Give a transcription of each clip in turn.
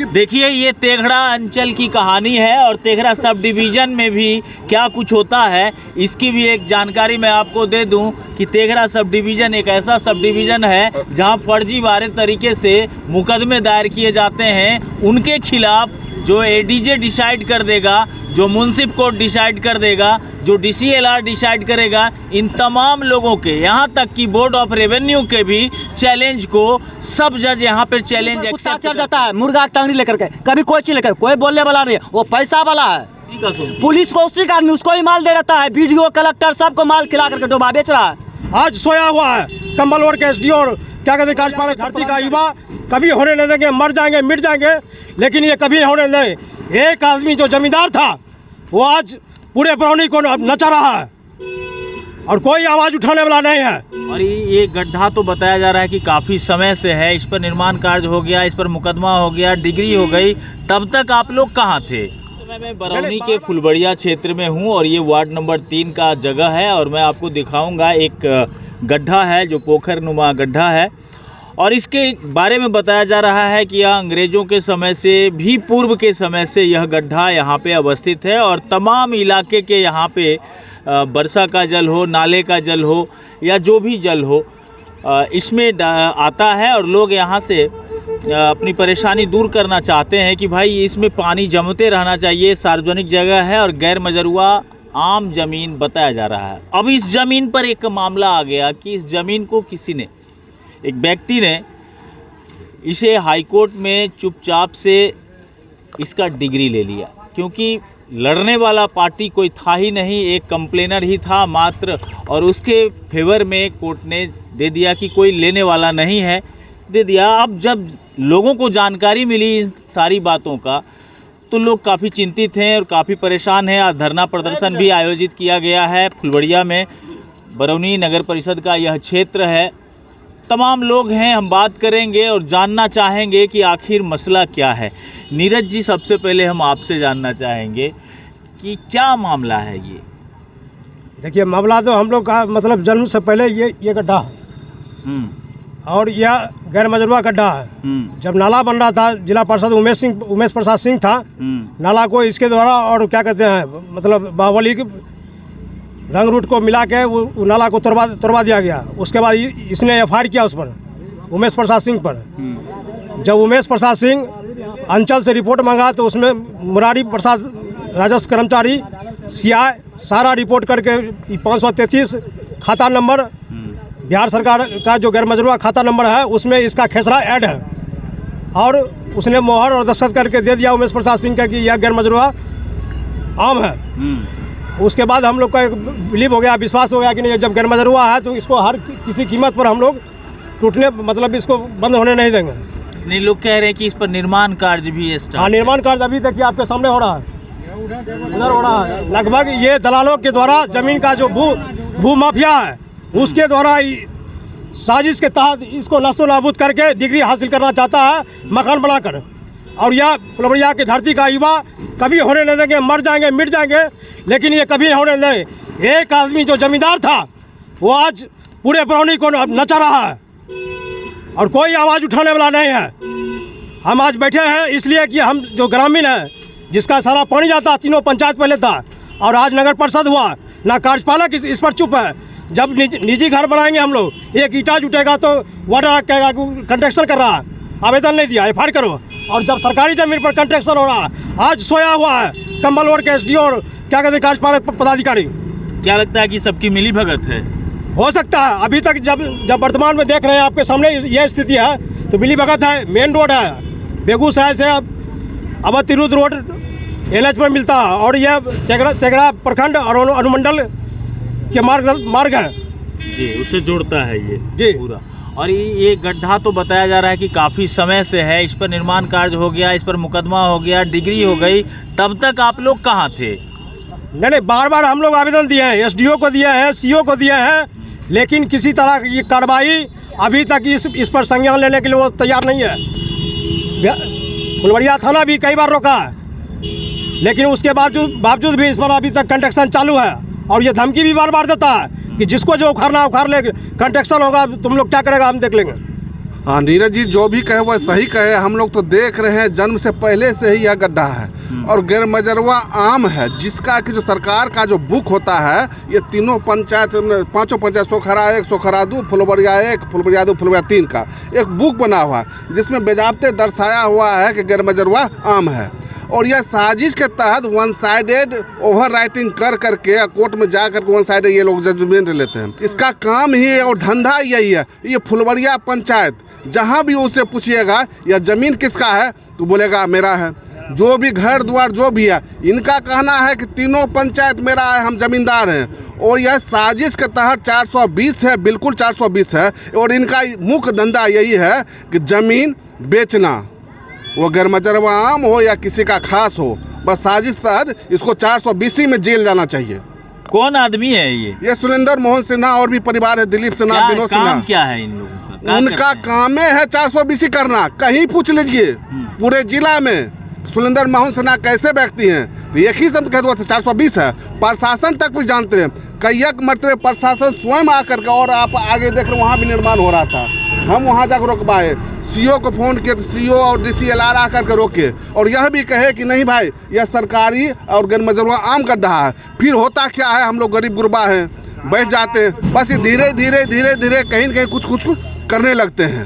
देखिए ये तेघड़ा अंचल की कहानी है और तेघड़ा सब डिवीज़न में भी क्या कुछ होता है इसकी भी एक जानकारी मैं आपको दे दूं कि तेघड़ा सब डिवीज़न एक ऐसा सब डिवीज़न है जहां फर्जीवाड़े तरीके से मुकदमे दायर किए जाते हैं। उनके खिलाफ जो एडीजे डिसाइड कर देगा, जो मुंसिफ कोर्ट डिसाइड कर देगा, जो डीसीएलआर डिसाइड करेगा, इन तमाम लोगों के, यहाँ तक कि बोर्ड ऑफ रेवेन्यू के भी चैलेंज को सब जज यहाँ पर चैलेंज चढ़ जाता है। मुर्गा टंगड़ी लेकर के, कभी कोई चीज लेकर, कोई बोलने वाला नहीं, वो पैसा वाला है। पुलिस को उसी का आदमी उसको ही माल दे रहता है, बीडीओ कलेक्टर सबको माल खिला करके डोबा बेच रहा है। आज सोया हुआ है कंबल ओढ़ के एसडीओ और क्या कहते हैं कार्यपालक धरती का युवा, कभी होने नहीं देंगे, मर जाएंगे मिट जाएंगे, लेकिन ये कभी होने नहीं देंगे। एक आदमी जो जमींदार था वो आज पूरे बरौनी को नचा रहा है और कोई आवाज़ उठाने वाला नहीं है। और ये गड्ढा तो बताया जा रहा है कि काफ़ी समय से है, इस पर निर्माण कार्य हो गया, इस पर मुकदमा हो गया, डिग्री हो गई, तब तक आप लोग कहाँ थे? मैं बरौनी के फुलबड़िया क्षेत्र में हूँ और ये वार्ड नंबर 3 का जगह है और मैं आपको दिखाऊंगा एक गड्ढा है जो पोखर नुमा गड्ढा है और इसके बारे में बताया जा रहा है कि यह अंग्रेज़ों के समय से भी पूर्व के समय से यह गड्ढा यहाँ पे अवस्थित है और तमाम इलाके के यहाँ पे वर्षा का जल हो, नाले का जल हो या जो भी जल हो इसमें आता है और लोग यहाँ से अपनी परेशानी दूर करना चाहते हैं कि भाई इसमें पानी जमते रहना चाहिए। सार्वजनिक जगह है और गैर मजरूआ आम ज़मीन बताया जा रहा है। अब इस ज़मीन पर एक मामला आ गया कि इस ज़मीन को किसी ने, एक व्यक्ति ने इसे हाईकोर्ट में चुपचाप से इसका डिग्री ले लिया, क्योंकि लड़ने वाला पार्टी कोई था ही नहीं, एक कंप्लेनर ही था मात्र, और उसके फेवर में कोर्ट ने दे दिया कि कोई लेने वाला नहीं है, दे दिया। अब जब लोगों को जानकारी मिली इन सारी बातों का तो लोग काफ़ी चिंतित हैं और काफ़ी परेशान हैं। आज धरना प्रदर्शन भी आयोजित किया गया है फुलबड़िया में। बरौनी नगर परिषद का यह क्षेत्र है, तमाम लोग हैं, हम बात करेंगे और जानना चाहेंगे कि आखिर मसला क्या है। नीरज जी, सबसे पहले हम आपसे जानना चाहेंगे कि क्या मामला है ये? देखिए मामला तो हम लोग का मतलब जन्म से पहले ये गड्ढा है और यह गैर मजरूआ गड्ढा है। जब नाला बन रहा था, जिला पार्षद उमेश प्रसाद सिंह था, नाला को इसके द्वारा और क्या कहते हैं मतलब बाहुबली रंग रूट को मिला के वो नाला को तोड़वा दिया गया। उसके बाद इसने एफआईआर किया उस पर, उमेश प्रसाद सिंह पर। जब उमेश प्रसाद सिंह अंचल से रिपोर्ट मांगा तो उसमें मुरारी प्रसाद राजस्व कर्मचारी सीआई सारा रिपोर्ट करके 533 खाता नंबर बिहार सरकार का जो गैर मजरूआ खाता नंबर है उसमें इसका खेसरा ऐड है और उसने मोहर और दस्तखत करके दे दिया उमेश प्रसाद सिंह का कि यह गैर मजरूआ आम है। उसके बाद हम लोग का एक बिलीव हो गया, विश्वास हो गया कि नहीं, जब गैर मजरूआ है तो इसको हर किसी कीमत पर हम लोग टूटने मतलब इसको बंद होने नहीं देंगे। नहीं, लोग कह रहे हैं कि इस पर निर्माण कार्य भी है। हाँ, निर्माण कार्य अभी तक आपके सामने हो रहा है, इधर हो रहा है। लगभग ये दलालों के द्वारा जमीन का जो भू माफिया है उसके द्वारा साजिश के तहत इसको नस्तो नाबूद करके डिग्री हासिल करना चाहता है मकान बनाकर। और यह फुलबड़िया की धरती का युवा कभी होने नहीं देंगे, मर जाएंगे मिट जाएंगे, लेकिन ये कभी होने नहीं देंगे। एक आदमी जो जमींदार था वो आज पूरे बरौनी को नचा रहा है और कोई आवाज़ उठाने वाला नहीं है। हम आज बैठे हैं इसलिए कि हम जो ग्रामीण हैं जिसका सारा पानी जाता, तीनों पंचायत पहले था और आज नगर परिषद हुआ, ना कार्यपालक इस पर चुप है। जब निजी घर बनाएंगे हम लोग, एक ईंटा जुटेगा तो वाटर कहेगा कंस्ट्रक्शन कर रहा है, आवेदन नहीं दिया, एफआईआर करो। और जब सरकारी जमीन पर कंस्ट्रक्शन हो रहा है, आज सोया हुआ है कंबल ओढ़ के एसडीओ और क्या कहते हैं कार्यपालक पदाधिकारी। क्या लगता है कि सबकी मिली भगत है? हो सकता है। अभी तक जब वर्तमान में देख रहे हैं आपके सामने यह स्थिति है तो मिली भगत है। मेन रोड है, बेगूसराय से अब तिरुद रोड NH पर मिलता है और यह तेघड़ा प्रखंड और अनुमंडल के मार्ग है जी, उससे जोड़ता है ये जी पूरा। और ये गड्ढा तो बताया जा रहा है कि काफ़ी समय से है, इस पर निर्माण कार्य हो गया, इस पर मुकदमा हो गया, डिग्री हो गई, तब तक आप लोग कहाँ थे? नहीं, बार बार हम लोग आवेदन दिए हैं, एसडीओ को दिए हैं, सीओ को दिए हैं, लेकिन किसी तरह की कार्रवाई अभी तक इस पर संज्ञान लेने के लिए वो तैयार नहीं है। फुलबड़िया थाना भी कई बार रोका है, लेकिन उसके बावजूद भी इस पर अभी तक कंस्ट्रक्शन चालू है और ये धमकी भी बार बार देता है कि जिसको जो उखाड़ना उखाड़ ले, कंस्ट्रक्शन होगा, तुम लोग क्या करेगा हम देख लेंगे। हाँ, नीरज जी जो भी कहे वह सही कहे। हम लोग तो देख रहे हैं जन्म से पहले से ही यह गड्ढा है और गैर मजरवा आम है, जिसका कि जो सरकार का जो बुक होता है, ये तीनों पंचायत, पांचों पंचायत, सोखरा 1, सोखरा 2, फुलबरिया 1, फुलबरिया 2, फुलबरिया 3 का एक बुक बना हुआ है, जिसमें बेजाब्ते दर्शाया हुआ है कि गैर मजरवा आम है। और यह साजिश के तहत वन साइडेड ओवर राइटिंग कर करके कोर्ट में जा करके वन साइडेड ये लोग जजमेंट लेते हैं। इसका काम ही और धंधा यही है। ये फुलबरिया पंचायत जहाँ भी उससे पूछिएगा यह ज़मीन किसका है तो बोलेगा मेरा है। जो भी घर द्वार जो भी है, इनका कहना है कि तीनों पंचायत मेरा है, हम जमींदार हैं। और यह साजिश के तहत 420 है, बिल्कुल 420 है। और इनका मुख्य धंधा यही है कि ज़मीन बेचना, वो गैर मजरवा आम हो या किसी का खास हो, बस साजिश तहत इसको 420 में जेल जाना चाहिए। कौन आदमी है ये सुरेंद्र मोहन सिन्हा और भी परिवार है, दिलीप सिन्हा, विनोद सिन्हा। क्या है इन लोगों का? उनका काम है 420 करना। कहीं पूछ लीजिए पूरे जिला में सुरेंद्र मोहन सिन्हा कैसे व्यक्ति हैं, तो एक ही शब्द कह दो 420 है। प्रशासन तक भी जानते हैं, कई मरतबे प्रशासन स्वयं आकर के, और आप आगे देख रहे वहाँ भी निर्माण हो रहा था, हम वहाँ जाकर रोकवाए, सीओ को फ़ोन किया तो सीओ और DCLR आकर के रोके और यह भी कहे कि नहीं भाई यह सरकारी और गैर मजरवा आम गड्ढा है। फिर होता क्या है, हम लोग गरीब गुरबा हैं, बैठ जाते हैं, बस ये धीरे धीरे धीरे धीरे कहीं न कहीं कुछ करने लगते हैं।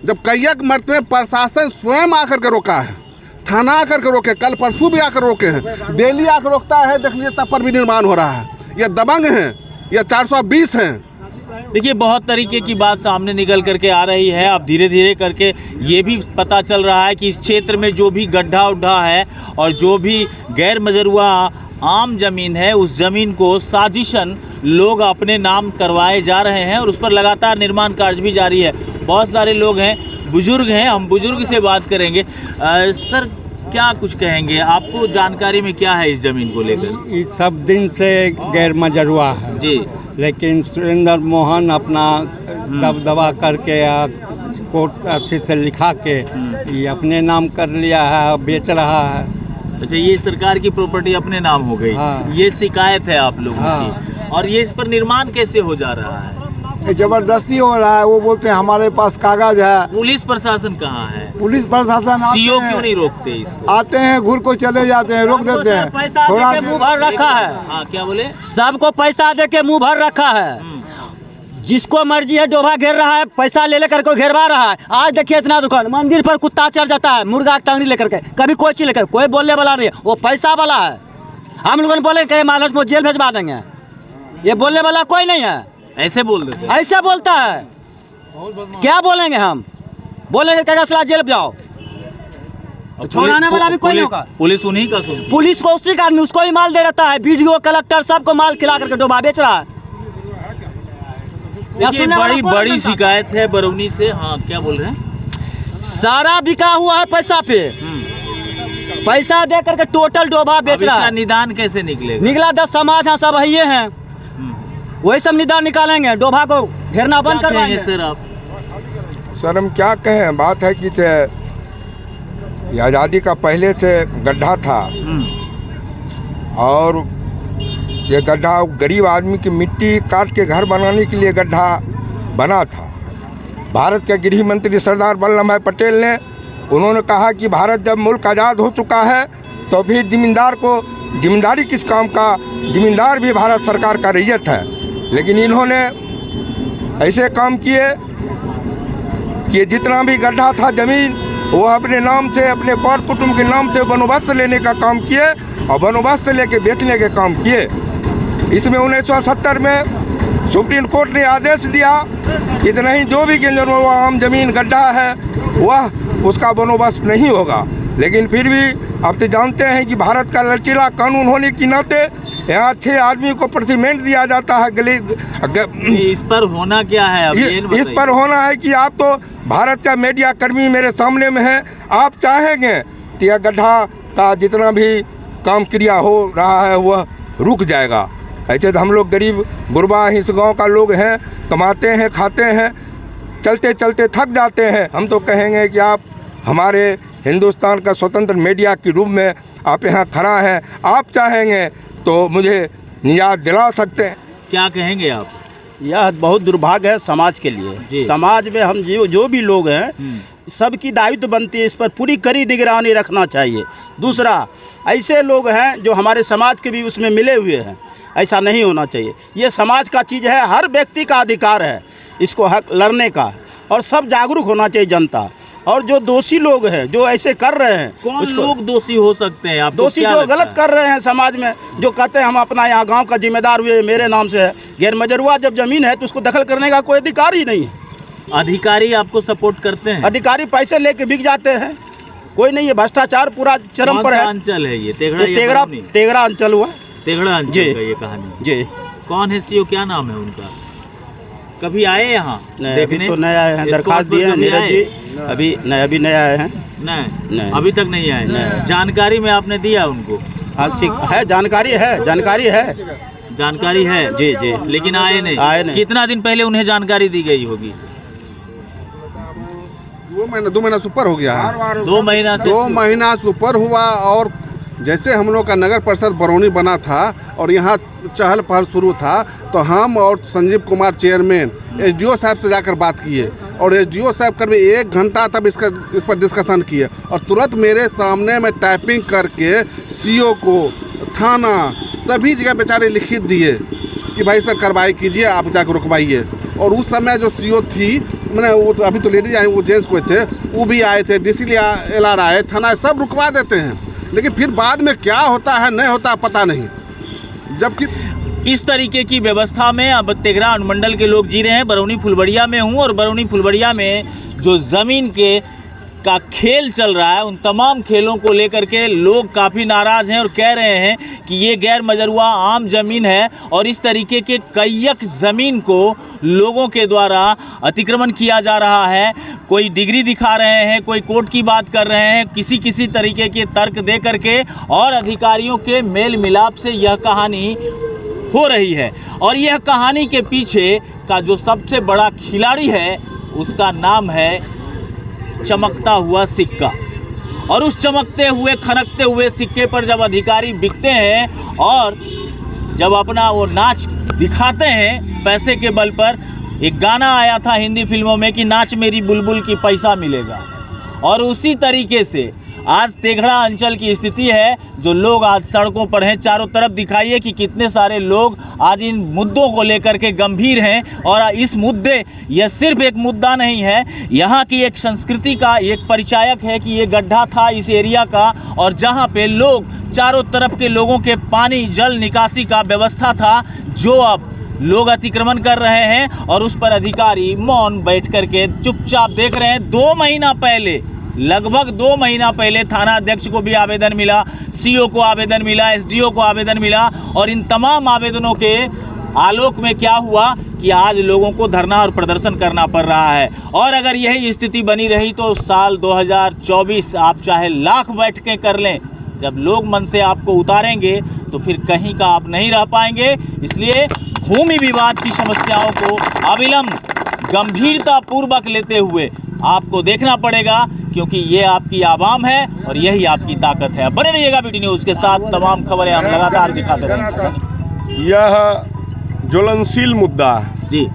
जब कई मरतबे प्रशासन स्वयं आकर के रोका है, थाना आकर के रोके, कल परसों भी आकर रोके हैं, डेली आकर रोकता है, देख लीजिए तब पर भी निर्माण हो रहा है। यह दबंग हैं, यह 420 हैं। देखिए बहुत तरीके की बात सामने निकल करके आ रही है। अब धीरे धीरे करके ये भी पता चल रहा है कि इस क्षेत्र में जो भी गड्ढा उड्ढा है और जो भी गैर मजरूआ आम ज़मीन है, उस ज़मीन को साजिशन लोग अपने नाम करवाए जा रहे हैं और उस पर लगातार निर्माण कार्य भी जारी है। बहुत सारे लोग हैं, बुजुर्ग हैं, हम बुजुर्ग से बात करेंगे। सर क्या कुछ कहेंगे, आपको जानकारी में क्या है इस ज़मीन को लेकर? ये सब दिन से गैर मजरूआ है जी, लेकिन सुरेंद्र मोहन अपना दबदबा करके या कोर्ट अथी से लिखा के ये अपने नाम कर लिया है, बेच रहा है। अच्छा, ये सरकार की प्रॉपर्टी अपने नाम हो गई। हाँ। ये शिकायत है आप लोगों हाँ। की, और ये इस पर निर्माण कैसे हो जा रहा है? जबरदस्ती हो रहा है। वो बोलते हैं हमारे पास कागज है। पुलिस प्रशासन कहाँ है? पुलिस प्रशासन आते सीओ हैं, क्यों नहीं रोकते इसको? आते हैं, घूर को चले जाते हैं, रोक देते हैं। पैसा थोड़ा दे के मुंह भर रखा है, हाँ, क्या बोले? सबको पैसा दे के मुंह भर रखा है। जिसको मर्जी है डोभा घेर रहा है, पैसा ले लेकर को घेरवा रहा है। आज देखिए इतना दुकान, मंदिर पर कुत्ता चढ़ जाता है, मुर्गा टंगड़ी लेकर के, कभी कोई चीज लेकर, कोई बोलने वाला नहीं है, वो पैसा वाला है। हम लोगों ने बोले कि मानस को जेल भेजवा देंगे, ये बोलने वाला कोई नहीं है। ऐसे बोल देते हैं। ऐसे बोलता है, क्या बोलेंगे हम? बोलेंगे कहेगा सला जेल जाओ, छोड़ाने वाला भी कोई नहीं होगा। पुलिस उन्हीं का सुनती है। पुलिस को उसी का आदमी उसको ही माल दे रहता है, BDO कलेक्टर सबको माल खिला करके डोभा बेच रहा है। देखिए, बड़ी बड़ी शिकायत है बरौनी से। हाँ, क्या बोल रहे हैं? सारा बिका हुआ है पैसा पे, पैसा दे करके टोटल डोभा बेच रहा है। निदान कैसे निकलेगा? निकला 10 समाज हाँ सब ये हैं, वही सब निदान निकालेंगे, डोभा को घेरना बंद करवाएंगे। सर आप? सर हम क्या कहें, बात है कि ये आज़ादी का पहले से गड्ढा था और ये गड्ढा गरीब आदमी की मिट्टी काट के घर बनाने के लिए गड्ढा बना था। भारत के गृह मंत्री सरदार वल्लभ भाई पटेल ने उन्होंने कहा कि भारत जब मुल्क आज़ाद हो चुका है तो फिर जिम्मेदार को जिम्मेदारी किस काम का, जिम्मेदार भी भारत सरकार का रैयत है। लेकिन इन्होंने ऐसे काम किए कि जितना भी गड्ढा था ज़मीन वो अपने नाम से, अपने कर कुटुंब के नाम से बंदोबस्त लेने का काम किए और बंदोबस्त लेके बेचने के काम किए। इसमें 1970 में सुप्रीम कोर्ट ने आदेश दिया कि नहीं, जो भी आम जमीन गड्ढा है वह उसका बंदोबस्त नहीं होगा। लेकिन फिर भी आप तो जानते हैं कि भारत का लचीला कानून होने के नाते यहाँ 6 आदमी को प्रतिमेंट दिया जाता है। इस पर होना क्या है अब? इस पर होना है कि आप तो भारत का मीडिया कर्मी मेरे सामने में है, आप चाहेंगे तो यह गड्ढा का जितना भी काम क्रिया हो रहा है वह रुक जाएगा। ऐसे तो हम लोग गरीब गुरबा इस गांव का लोग हैं, कमाते हैं, खाते हैं, चलते चलते थक जाते हैं। हम तो कहेंगे कि आप हमारे हिंदुस्तान का स्वतंत्र मीडिया के रूप में आप यहाँ खड़ा हैं, आप चाहेंगे तो मुझे निजात दिला सकते हैं। क्या कहेंगे आप? यह बहुत दुर्भाग्य है समाज के लिए। जी। समाज में हम जो भी लोग हैं सबकी दायित्व बनती है, इस पर पूरी कड़ी निगरानी रखना चाहिए। दूसरा, ऐसे लोग हैं जो हमारे समाज के भी उसमें मिले हुए हैं, ऐसा नहीं होना चाहिए। ये समाज का चीज़ है, हर व्यक्ति का अधिकार है इसको हक लड़ने का, और सब जागरूक होना चाहिए जनता। और जो दोषी लोग हैं जो ऐसे कर रहे हैं, कौन लोग दोषी हो सकते हैं? आपको दोषी क्या जो लगता गलत है? कर रहे हैं समाज में, जो कहते हैं हम अपना यहाँ गांव का जिम्मेदार हुए, मेरे नाम से है। गैर मजरुआ जब जमीन है तो उसको दखल करने का कोई अधिकार ही नहीं है। अधिकारी आपको सपोर्ट करते हैं? अधिकारी पैसे लेके बिक जाते हैं, कोई नहीं है, भ्रष्टाचार पूरा चरम कौन पर सा है। अंचल है ये? तेगड़ा अंचल हुआ। तेगड़ा अंचल जी। का ये कहानी। जी कौन है सीओ, क्या नाम है उनका? कभी आए यहाँ नहीं, अभी तो नए आए हैं, दरखास्त दिए हैं नीरज जी, अभी नए आए हैं। नहीं, अभी तक नहीं आए। जानकारी में आपने दिया उनको? हाँ, है, जानकारी है। जानकारी है जी जी, लेकिन आए नहीं। कितना दिन पहले उन्हें जानकारी दी गई होगी? 2 महीना सुपर हो गया है। 2 महीना से 2 महीना सुपर हुआ। और जैसे हम लोग का नगर परिषद बरौनी बना था और यहाँ चहल पहल शुरू था, तो हम और संजीव कुमार चेयरमैन एसडीओ साहब से जाकर बात किए, और एसडीओ साहब कर 1 घंटा तब इस पर डिस्कशन किए, और तुरंत मेरे सामने में टाइपिंग करके सीओ को, थाना, सभी जगह बेचारे लिखित दिए कि भाई इस पर कार्रवाई कीजिए, आप जाकर रुकवाइए। और उस समय जो सीओ थी, मैंने वो तो अभी तो लेडीज आई, वो जेंट्स कोई थे, वो भी आए थे, DCLR आए, थाना, सब रुकवा देते हैं, लेकिन फिर बाद में क्या होता है नहीं होता पता नहीं। जबकि इस तरीके की व्यवस्था में अब तेघड़ा अनुमंडल के लोग जी रहे हैं। बरौनी फुलबड़िया में हूँ, और बरौनी फुलबड़िया में जो ज़मीन का खेल चल रहा है, उन तमाम खेलों को लेकर के लोग काफ़ी नाराज़ हैं और कह रहे हैं कि ये गैर मजरुआ आम ज़मीन है, और इस तरीके के कईयक ज़मीन को लोगों के द्वारा अतिक्रमण किया जा रहा है। कोई डिग्री दिखा रहे हैं, कोई कोर्ट की बात कर रहे हैं, किसी तरीके के तर्क दे करके, और अधिकारियों के मेल मिलाप से यह कहानी हो रही है। और यह कहानी के पीछे का जो सबसे बड़ा खिलाड़ी है, उसका नाम है चमकता हुआ सिक्का। और उस चमकते हुए, खनकते हुए सिक्के पर जब अधिकारी बिकते हैं और जब अपना वो नाच दिखाते हैं पैसे के बल पर, एक गाना आया था हिंदी फिल्मों में कि नाच मेरी बुलबुल की पैसा मिलेगा, और उसी तरीके से आज तेघड़ा अंचल की स्थिति है। जो लोग आज सड़कों पर हैं, चारों तरफ दिखाइए कि कितने सारे लोग आज इन मुद्दों को लेकर के गंभीर हैं। और इस मुद्दे, यह सिर्फ एक मुद्दा नहीं है, यहाँ की एक संस्कृति का एक परिचायक है कि ये गड्ढा था इस एरिया का, और जहाँ पे लोग, चारों तरफ के लोगों के पानी जल निकासी का व्यवस्था था, जो अब लोग अतिक्रमण कर रहे हैं, और उस पर अधिकारी मौन बैठ करके चुपचाप देख रहे हैं। 2 महीना पहले, लगभग 2 महीना पहले थाना अध्यक्ष को भी आवेदन मिला, सीओ को आवेदन मिला, एसडीओ को आवेदन मिला, और इन तमाम आवेदनों के आलोक में क्या हुआ कि आज लोगों को धरना और प्रदर्शन करना पड़ रहा है। और अगर यही स्थिति बनी रही तो साल 2024 आप चाहे लाख बैठकें कर लें, जब लोग मन से आपको उतारेंगे तो फिर कहीं का आप नहीं रह पाएंगे। इसलिए भूमि विवाद की समस्याओं को अविलंब गंभीरता पूर्वक लेते हुए आपको देखना पड़ेगा, क्योंकि ये आपकी आवाम है और यही आपकी ताकत है। बने रहिएगा BT न्यूज़ के साथ, तमाम खबरें हम लगातार दिखाते रहेंगे। यह ज्वलनशील मुद्दा है जी,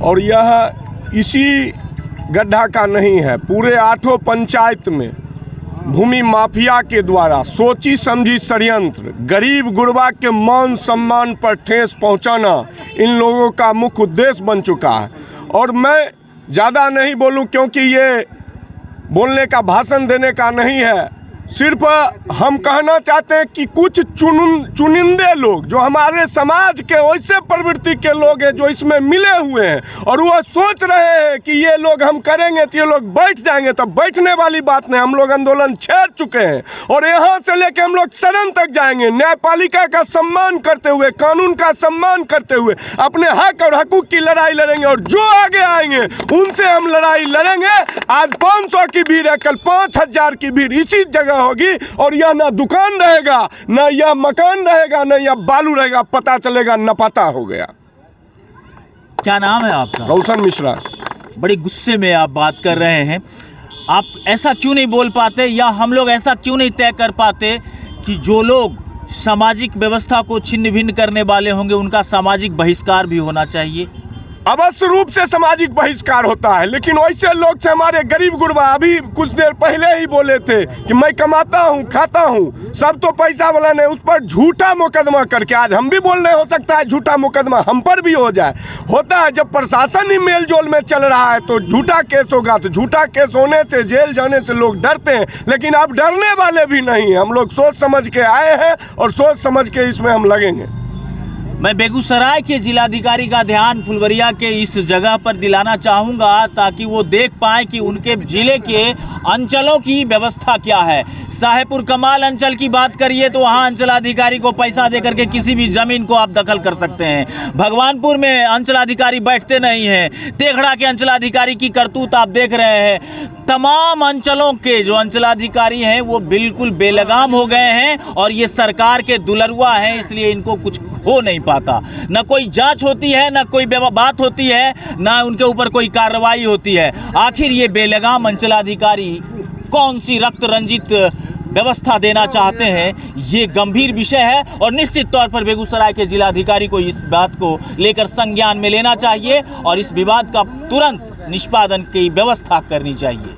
और यह इसी गड्ढा का नहीं है, पूरे 8 पंचायत में भूमि माफिया के द्वारा सोची समझी षड्यंत्र, गरीब गुरबा के मान सम्मान पर ठेस पहुंचाना इन लोगों का मुख्य उद्देश्य बन चुका है। और मैं ज़्यादा नहीं बोलूं, क्योंकि ये बोलने का, भाषण देने का नहीं है। सिर्फ हम कहना चाहते हैं कि कुछ चुनिंदे लोग जो हमारे समाज के वैसे प्रवृत्ति के लोग हैं जो इसमें मिले हुए हैं, और वो सोच रहे हैं कि ये लोग हम करेंगे तो ये लोग बैठ जाएंगे। तो बैठने वाली बात नहीं, हम लोग आंदोलन छेड़ चुके हैं, और यहाँ से लेकर हम लोग सदन तक जाएंगे, न्यायपालिका का सम्मान करते हुए, कानून का सम्मान करते हुए अपने हक और हकूक की लड़ाई लड़ेंगे। और जो आगे आएंगे उनसे हम लड़ाई लड़ेंगे। आज 500 की भीड़ है, कल 5000 की भीड़ इसी जगह होगी, और यह ना दुकान रहेगा, ना यह मकान रहेगा, ना यह बालू रहेगा, पता चलेगा न पता हो गया। क्या नाम है आपका? रोशन मिश्रा। बड़े गुस्से में आप बात कर रहे हैं, आप ऐसा क्यों नहीं बोल पाते, या हम लोग ऐसा क्यों नहीं तय कर पाते कि जो लोग सामाजिक व्यवस्था को छिन्न भिन्न करने वाले होंगे उनका सामाजिक बहिष्कार भी होना चाहिए? अवश्य रूप से सामाजिक बहिष्कार होता है। लेकिन वैसे लोग से हमारे गरीब गुरबा अभी कुछ देर पहले ही बोले थे कि मैं कमाता हूँ खाता हूँ, सब तो पैसा वाला नहीं, उस पर झूठा मुकदमा करके आज हम भी बोल रहे, हो सकता है झूठा मुकदमा हम पर भी हो जाए। होता है जब प्रशासन ही मेल जोल में चल रहा है तो झूठा केस होगा, तो झूठा केस होने से जेल जाने से लोग डरते हैं। लेकिन अब डरने वाले भी नहीं, हम लोग सोच समझ के आए हैं और सोच समझ के इसमें हम लगेंगे। मैं बेगूसराय के जिलाधिकारी का ध्यान फुलवरिया के इस जगह पर दिलाना चाहूँगा ताकि वो देख पाएँ कि उनके ज़िले के अंचलों की व्यवस्था क्या है। साहेबपुर कमाल अंचल की बात करिए तो वहाँ अंचलाधिकारी को पैसा देकर के किसी भी ज़मीन को आप दखल कर सकते हैं। भगवानपुर में अंचलाधिकारी बैठते नहीं हैं। तेघड़ा के अंचलाधिकारी की करतूत आप देख रहे हैं। तमाम अंचलों के जो अंचलाधिकारी हैं वो बिल्कुल बेलगाम हो गए हैं और ये सरकार के दुलरुआ हैं, इसलिए इनको कुछ हो नहीं पाता। न कोई जांच होती है, न कोई बात होती है, न उनके ऊपर कोई कार्रवाई होती है। आखिर ये बेलगाम अंचलाधिकारी कौन सी रक्त रंजित व्यवस्था देना चाहते हैं, ये गंभीर विषय है और निश्चित तौर पर बेगूसराय के जिलाधिकारी को इस बात को लेकर संज्ञान में लेना चाहिए और इस विवाद का तुरंत निष्पादन की व्यवस्था करनी चाहिए।